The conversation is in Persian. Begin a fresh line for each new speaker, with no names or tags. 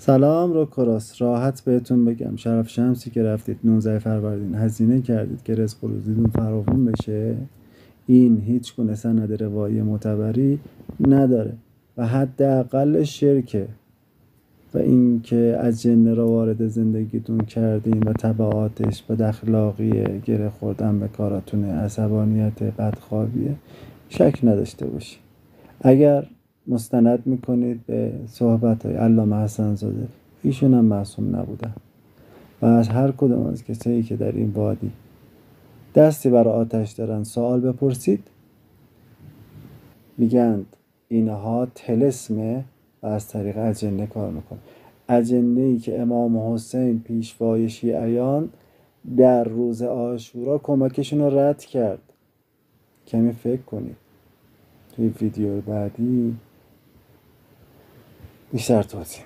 سلام رو کراس راحت بهتون بگم شرف شمسی که رفتید 19 فروردین هزینه کردید که رزق و روزیتون فراوون بشه. این هیچ گونه سند روایی معتبری نداره و حداقل شرکه و اینکه از جن را وارد زندگیتون کردین و تبعاتش بداخلاقیه، گره خوردن به کاراتونه، عصبانیت، بدخوابیه، شک نداشته باشی. اگر مستند میکنید به صحبت‌های علامه حسن زاده، ایشون هم معصوم نبودن و از هر کدوم از کسایی که در این وادی دستی برای آتش دارن سوال بپرسید، میگند اینها طلسمه و از طریق اجنه کار میکنه. اجنه‌ای که امام حسین پیشوای شیعیان در روز عاشورا کمکشون رو رد کرد. کمی فکر کنید. توی ویدیو بعدی بیشتر توضیح